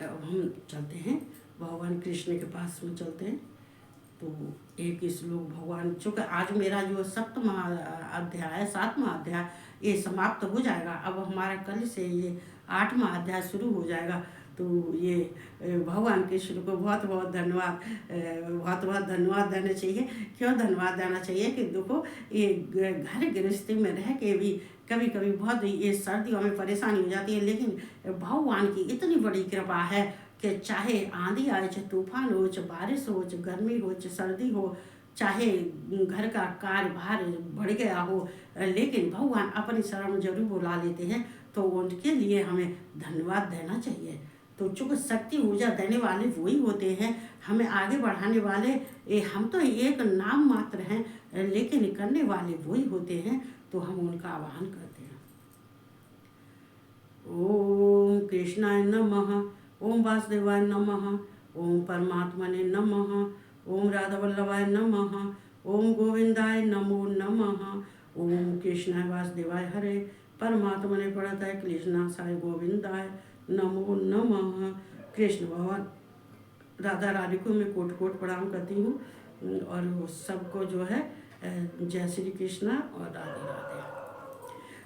अब हम चलते हैं भगवान कृष्ण के पास में चलते हैं। तो एक श्लोक भगवान, चूँकि आज मेरा जो सप्तम अध्याय 7वां अध्याय ये समाप्त हो जाएगा, अब हमारा कल से ये 8वां अध्याय शुरू हो जाएगा। तो ये भगवान कृष्ण को बहुत बहुत धन्यवाद, बहुत बहुत धन्यवाद देना चाहिए। क्यों धन्यवाद देना चाहिए कि देखो ये घर गृहस्थी में रह के भी कभी कभी बहुत ये सर्दियों में परेशानी हो जाती है, लेकिन भगवान की इतनी बड़ी कृपा है कि चाहे आंधी आए, चाहे तूफान हो, चाहे बारिश हो, चाहे गर्मी हो, चाहे सर्दी हो, चाहे घर का कार्यभार बढ़ गया हो, लेकिन भगवान अपनी शरण जरूर बुला लेते हैं। तो उनके लिए हमें धन्यवाद देना चाहिए। तो चूँकि शक्ति ऊर्जा देने वाले वही होते हैं, हमें आगे बढ़ाने वाले हम तो एक नाम मात्र हैं, लेकिन करने वाले वही होते हैं। तो हम उनका आह्वान करते हैं। ओम कृष्णाय नमः, ओम वासुदेवाय नमः, ओम परमात्मने नमः, ओम राधा वल्लभाय नमः, ओम गोविंदाय नमो नमः, ओम कृष्णाय वासुदेवाय हरे, परमात्मने प्रणताय कृष्णाय गोविंदाय नमो नमः। कृष्ण भगवान राधा रानी को मैं कोट कोट प्रणाम करती हूँ और सबको जो है जय श्री कृष्णा और राधे राधे।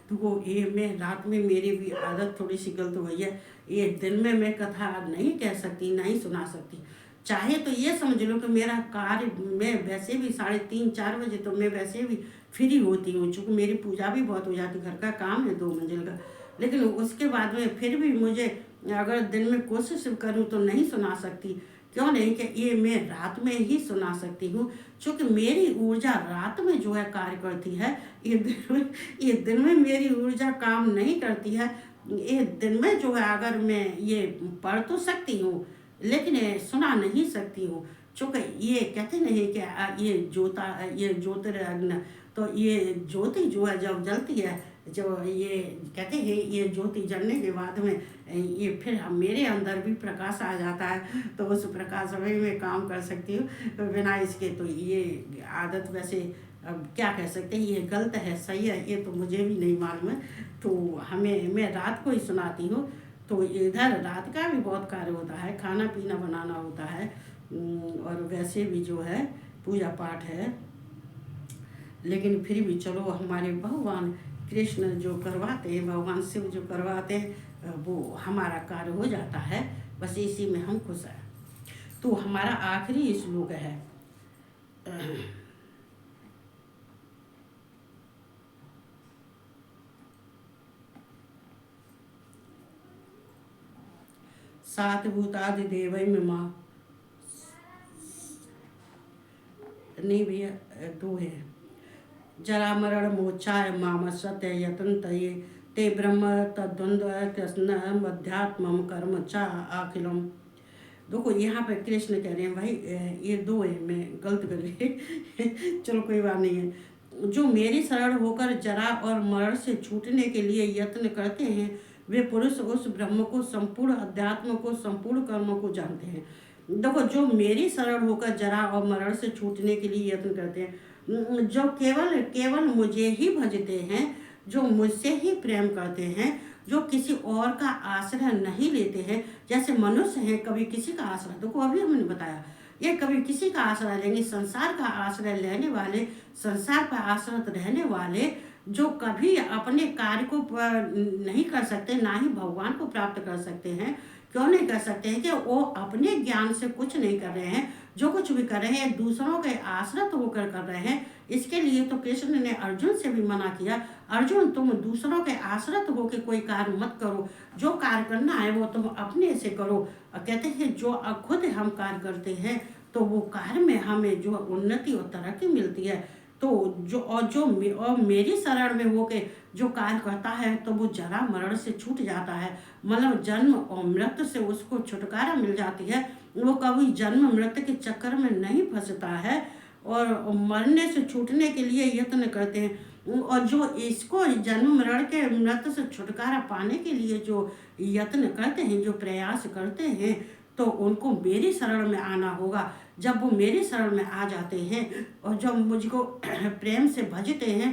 तो वो ये मैं रात में मेरी भी आदत थोड़ी सी गलत हुई है, ये दिन में मैं कथा नहीं कह सकती, नहीं सुना सकती। चाहे तो ये समझ लो कि मेरा कार्य, मैं वैसे भी 3:30-4 बजे तो मैं वैसे भी फ्री होती हूँ, चूँकि मेरी पूजा भी बहुत हो जाती, घर का काम है 2 मंजिल का। लेकिन उसके बाद में फिर भी मुझे अगर दिन में कोशिश करूँ तो नहीं सुना सकती। क्यों नहीं कि ये मैं रात में ही सुना सकती हूँ, क्योंकि मेरी ऊर्जा रात में जो है कार्य करती है। ये दिन में मेरी ऊर्जा काम नहीं करती है। ये दिन में जो है अगर मैं ये पढ़ तो सकती हूँ, लेकिन सुना नहीं सकती हूँ, चूँकि ये कहते नहीं कि ये ज्योतिर्यज्ञ, तो ये ज्योति जो है जब जलती है, जो ये कहते हैं ये ज्योति जलने के बाद में ये फिर मेरे अंदर भी प्रकाश आ जाता है, तो उस प्रकाश में मैं काम कर सकती हूँ बिना इसके। तो ये आदत वैसे अब क्या कह सकते हैं, ये गलत है सही है ये तो मुझे भी नहीं मालूम है। तो मैं रात को ही सुनाती हूँ। तो इधर रात का भी बहुत कार्य होता है, खाना पीना बनाना होता है, और वैसे भी जो है पूजा पाठ है। लेकिन फिर भी चलो हमारे भगवान कृष्ण जो करवाते हैं, भगवान शिव जो करवाते हैं, वो हमारा कार्य हो जाता है। बस इसी में हम खुश हैं। तो हमारा आखिरी श्लोक है, सात भूतादि देवै में नहीं भैया 2 है। जरा मरण मोक्षाय मामसत यतन्तये ते ब्रह्म तद्वंद्व कृष्ण मध्यात्म कर्म चा अखिलम। देखो यहाँ पे कृष्ण कह रहे हैं भाई ये 2 है, मैं गलत कर रही चलो कोई बात नहीं है। जो मेरी शरण होकर जरा और मरण से छूटने के लिए यत्न करते हैं, वे पुरुष उस ब्रह्म को, संपूर्ण अध्यात्म को, संपूर्ण कर्म को जानते हैं। देखो जो मेरी शरण होकर जरा और मरण से छूटने के लिए यत्न करते हैं, जो केवल मुझे ही भजते हैं, जो मुझसे ही प्रेम करते हैं, जो किसी और का आश्रय नहीं लेते हैं। जैसे मनुष्य हैं, कभी किसी का आश्रय, देखो अभी हमने बताया, ये कभी किसी का आश्रय लेंगे, संसार का आश्रय लेने वाले, संसार पर आश्रित रहने वाले, जो कभी अपने कार्य को नहीं कर सकते, ना ही भगवान को प्राप्त कर सकते हैं। क्यों नहीं कर सकते हैं कि वो अपने ज्ञान से कुछ नहीं कर रहे हैं, जो कुछ भी कर रहे हैं दूसरों के आश्रित होकर कर रहे हैं। इसके लिए तो कृष्ण ने अर्जुन से भी मना किया, अर्जुन तुम दूसरों के आश्रित होकर कोई कार्य मत करो, जो कार्य करना है वो तुम अपने से करो। कहते हैं जो खुद हम कार्य करते हैं तो वो कार्य में हमें जो उन्नति और तरक्की मिलती है। तो और मेरी शरण में होके जो कार्य करता है तो वो जरा मरण से छूट जाता है, मतलब जन्म और मृत्यु से उसको छुटकारा मिल जाती है। वो कभी जन्म मृत्यु के चक्कर में नहीं फंसता है और मरने से छूटने के लिए यत्न करते हैं। और जो इसको जन्म मरण के मृत्यु से छुटकारा पाने के लिए जो यत्न करते हैं, जो प्रयास करते हैं, तो उनको मेरी शरण में आना होगा। जब वो मेरी शरण में आ जाते हैं और जब मुझको प्रेम से भजते हैं,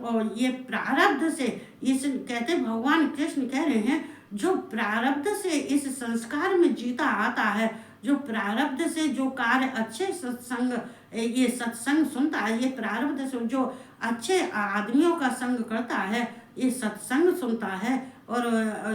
और ये प्रारब्ध से, इस कहते भगवान कृष्ण कह रहे हैं, जो प्रारब्ध से इस संस्कार में जीता आता है, जो प्रारब्ध से जो कार्य अच्छे सत्संग, ये सत्संग सुनता है, ये प्रारब्ध से जो अच्छे आदमियों का संग करता है, ये सत्संग सुनता है और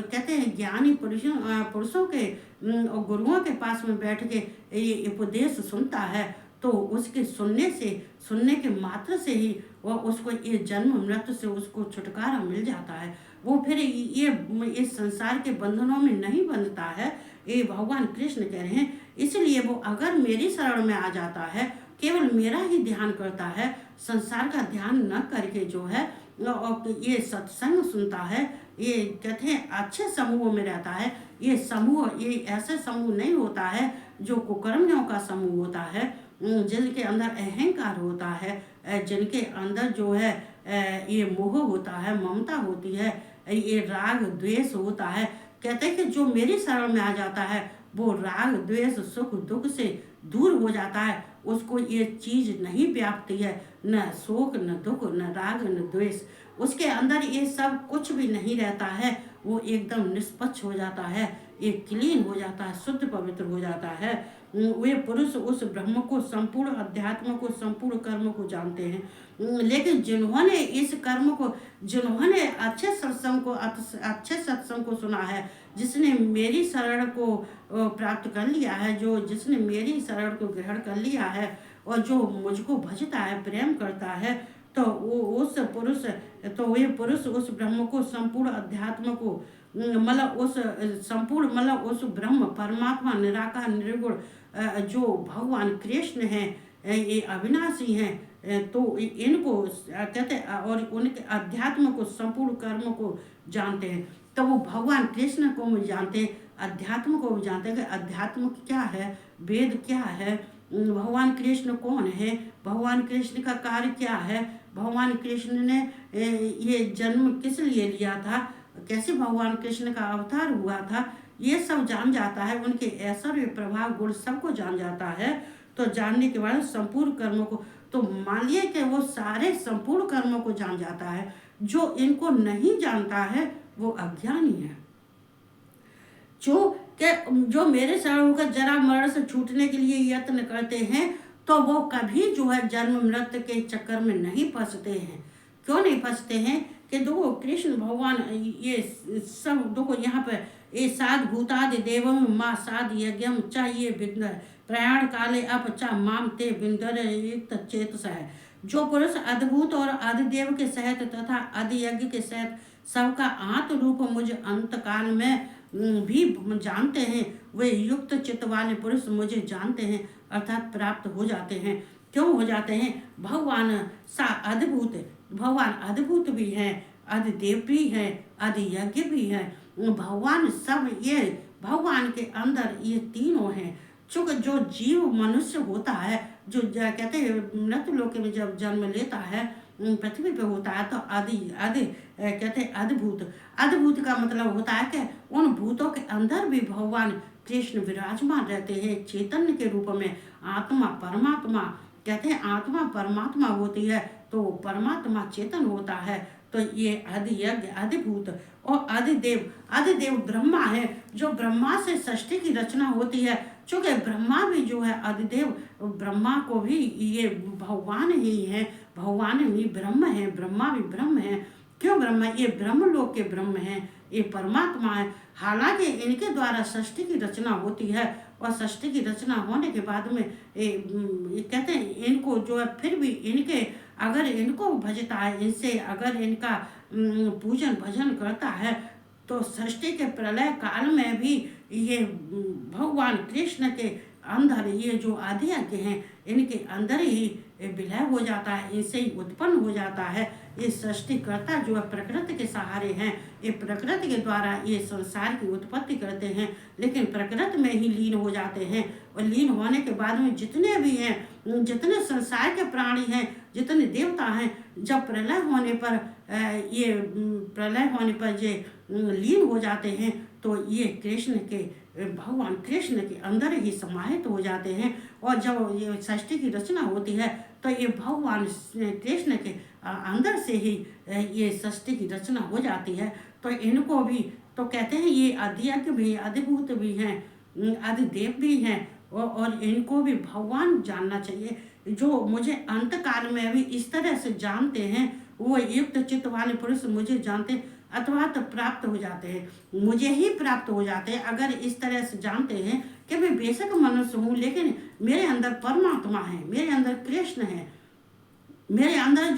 कहते हैं ज्ञानी पुरुषों के और गुरुओं के पास में बैठ के ये उपदेश सुनता है, तो उसके सुनने के मात्र से ही वह उसको ये जन्म मृत्यु से उसको छुटकारा मिल जाता है। वो फिर ये इस संसार के बंधनों में नहीं बंधता है। ये भगवान कृष्ण कह रहे हैं। इसलिए वो अगर मेरी शरण में आ जाता है, केवल मेरा ही ध्यान करता है, संसार का ध्यान न करके जो है ये सत्संग सुनता है, ये कहते हैं अच्छे समूह में रहता है। ये ऐसे समूह नहीं होता है जो कुकर्मियों का समूह होता है, जिनके अंदर अहंकार होता है, जिनके अंदर जो है ये मोह होता है, ममता होती है, ये राग द्वेष होता है। कहते हैं कि जो मेरी शरण में आ जाता है वो राग द्वेष सुख दुख से दूर हो जाता है, उसको ये चीज नहीं व्यापती है, न शोक न दुख न राग न द्वेष, उसके अंदर ये सब कुछ भी नहीं रहता है। वो एकदम निष्पक्ष हो जाता है, ये क्लीन हो जाता है, शुद्ध पवित्र हो जाता है। वे पुरुष उस ब्रह्म को, संपूर्ण अध्यात्म को, संपूर्ण कर्म को जानते हैं। लेकिन जिन्होंने इस कर्म को, जिन्होंने अच्छे सत्संग को सुना है, जिसने मेरी शरण को प्राप्त कर लिया है, जिसने मेरी शरण को ग्रहण कर लिया है और जो मुझको भजता है, प्रेम करता है, तो वे पुरुष उस ब्रह्म को, संपूर्ण अध्यात्म को, मतलब उस ब्रह्म परमात्मा निराकार निर्गुण जो भगवान कृष्ण हैं, ये अविनाशी हैं, तो इनको कहते हैं और उनके अध्यात्म को, संपूर्ण कर्म को जानते हैं। तो वो भगवान कृष्ण को भी जानते हैं, अध्यात्म को भी जानते हैं कि अध्यात्म क्या है, वेद क्या है, भगवान कृष्ण कौन है, भगवान कृष्ण का कार्य क्या है, भगवान कृष्ण ने ये जन्म किस लिए लिया था, कैसे भगवान कृष्ण का अवतार हुआ था, ये सब जान जाता है। उनके ऐश्वर्य प्रभाव गुण सबको जान जाता है। तो जानने के बाद संपूर्ण कर्मों को, तो मानिए कि वो सारे संपूर्ण कर्मों को जान जाता है। जो इनको नहीं जानता है वो अज्ञानी है। जो मेरे शरण होकर जरा मरण से छूटने के लिए यत्न करते हैं, तो वो कभी जो है जन्म मृत्यु के चक्कर में नहीं फंसते हैं। क्यों नहीं फंसते हैं कि देखो कृष्ण भगवान ये सब देखो यहाँ पे ये साध भूतादि देवम माँ साध यज्ञम चा ये विघ्न प्रयाण काले अप चा माम ते विंदर युक्त चेतस है। जो पुरुष अद्भुत और आदिदेव के सहित तथा आदि यज्ञ के सहित सबका आत्म रूप मुझे अंत काल में भी जानते हैं, वे युक्त चित्त वाले पुरुष मुझे जानते हैं, अर्थात प्राप्त हो जाते हैं। क्यों हो जाते हैं? भगवान अद्भुत भी हैं, आदिदेव भी हैं, आदि यज्ञ भी हैं। भगवान सब ये भगवान के अंदर ये तीनों हैं। चूँकि जो जीव मनुष्य होता है, जो कहते हैं मृत्यु लोक में जब जन्म लेता है, पृथ्वी पे होता है, तो आदि कहते हैं अद्भुत का मतलब होता है कि उन भूतों के अंदर भी भगवान कृष्ण विराजमान रहते हैं चैतन्य के रूप में। आत्मा परमात्मा, कहते हैं आत्मा परमात्मा होती है तो परमात्मा चेतन होता है। तो ये आदि यज्ञ, आदिभूत और आदिदेव ब्रह्मा है, जो ब्रह्मा से सृष्टि की रचना होती है। चूँकि ब्रह्मा भी जो है आदिदेव, ब्रह्मा को भी ये भगवान ही है, भगवान भी ब्रह्म है, ब्रह्मा भी ब्रह्म है। क्यों ब्रह्म? ये ब्रह्म लोक के ब्रह्म है, ये परमात्मा है। हालांकि इनके द्वारा सृष्टि की रचना होती है और सृष्टि की रचना होने के बाद में ये कहते हैं इनको जो है फिर भी इनके अगर इनको भजता है, इनसे अगर इनका पूजन भजन करता है, तो सृष्टि के प्रलय काल में भी ये भगवान कृष्ण के अंदर ये जो आदि यज्ञ हैं इनके अंदर ही विलय हो जाता है, इनसे ही उत्पन्न हो जाता है। ये सृष्टिकर्ता जो है प्रकृति के सहारे हैं, ये प्रकृति के द्वारा ये संसार की उत्पत्ति करते हैं, लेकिन प्रकृति में ही लीन हो जाते हैं। और लीन होने के बाद में जितने भी हैं, जितने संसार के प्राणी हैं, जितने देवता हैं, जब प्रलय होने पर ये लीन हो जाते हैं, तो ये भगवान कृष्ण के अंदर ही समाहित हो जाते हैं। और जब ये सृष्टि की रचना होती है, तो ये भगवान कृष्ण के अंदर से ही ये सृष्टि की रचना हो जाती है। तो इनको भी तो कहते हैं ये अधियज्ञ भी, अधिभूत भी हैं, अधिदेव भी हैं, और इनको भी भगवान जानना चाहिए। जो मुझे अंत काल में भी इस तरह से जानते हैं, वो युक्त चित्त वाले पुरुष मुझे जानते अथवा तो प्राप्त हो जाते हैं, मुझे ही प्राप्त हो जाते हैं। अगर इस तरह से जानते हैं कि मैं बेशक मनुष्य हूँ, लेकिन मेरे अंदर परमात्मा है, मेरे अंदर कृष्ण है, मेरे अंदर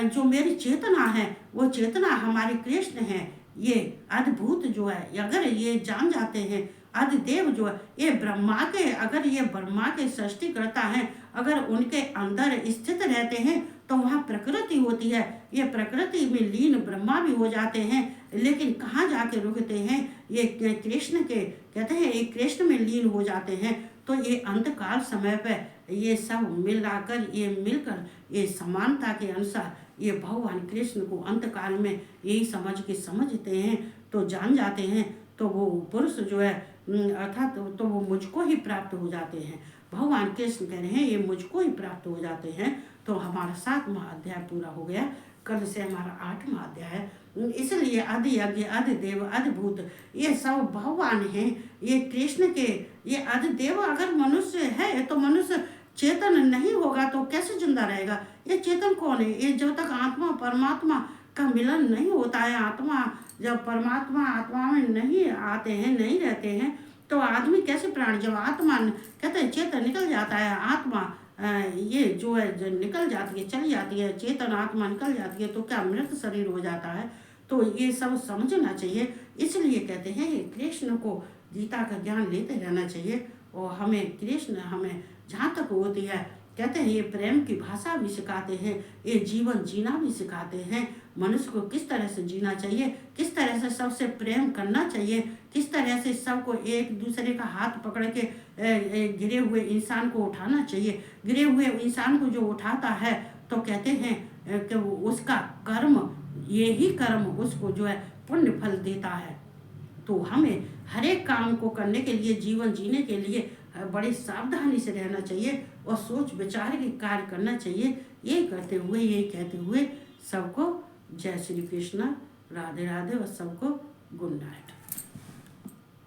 जो मेरी चेतना है वो चेतना हमारी कृष्ण है, ये अद्भुत जो है, अगर ये जान जाते हैं, आदिदेव जो है, ये ब्रह्मा के, अगर ये ब्रह्मा के सृष्टि करता है, अगर उनके अंदर स्थित रहते हैं तो वहाँ प्रकृति होती है, ये प्रकृति में लीन ब्रह्मा भी हो जाते हैं, लेकिन कहाँ जाके रुकते हैं, ये कृष्ण के, कहते हैं ये कृष्ण में लीन हो जाते हैं। तो ये अंतकाल समय पर ये सब मिलाकर, ये मिलकर, ये समानता के अनुसार ये भगवान कृष्ण को अंतकाल में यही समझ के समझते हैं, तो जान जाते हैं, तो वो पुरुष जो है अर्थात तो वो मुझको ही प्राप्त हो जाते हैं। भगवान कृष्ण कह रहे हैं ये मुझको ही प्राप्त हो जाते हैं। तो हमारा 7वां अध्याय पूरा हो गया, कल से हमारा 8वां अध्याय है। इसलिए आदि यज्ञ, आदि देव, आदिभूत, ये सब भगवान हैं, ये कृष्ण के, ये आदि देव। अगर मनुष्य है तो मनुष्य चेतन नहीं होगा तो कैसे जिंदा रहेगा? ये चेतन कौन है? ये जब तक आत्मा परमात्मा का मिलन नहीं होता है, आत्मा जब परमात्मा आत्मा में नहीं आते हैं, नहीं रहते हैं, तो आदमी कैसे प्राणी, जब आत्मा कहते हैं चेतन निकल जाता है, आत्मा ये जो है जो निकल जाती है, चली जाती है, चेतन आत्मा निकल जाती है, तो क्या मृत शरीर हो जाता है? तो ये सब समझना चाहिए। इसलिए कहते हैं कृष्ण को गीता का ज्ञान लेते रहना चाहिए, और हमें कृष्ण हमें जहाँ तक होती है, कहते हैं ये प्रेम की भाषा भी सिखाते हैं, ये जीवन जीना भी सिखाते हैं, मनुष्य को किस तरह से जीना चाहिए, किस तरह से सबसे प्रेम करना चाहिए, किस तरह से सबको एक दूसरे का हाथ पकड़ के गिरे हुए इंसान को उठाना चाहिए। गिरे हुए इंसान को जो उठाता है तो कहते हैं कि उसका कर्म, ये ही कर्म उसको जो है पुण्य फल देता है। तो हमें हर एक काम को करने के लिए, जीवन जीने के लिए बड़ी सावधानी से रहना चाहिए और सोच विचार के कार्य करना चाहिए। ये करते हुए, ये कहते हुए सबको जय श्री कृष्ण, राधे राधे, और सबको गुड नाइट।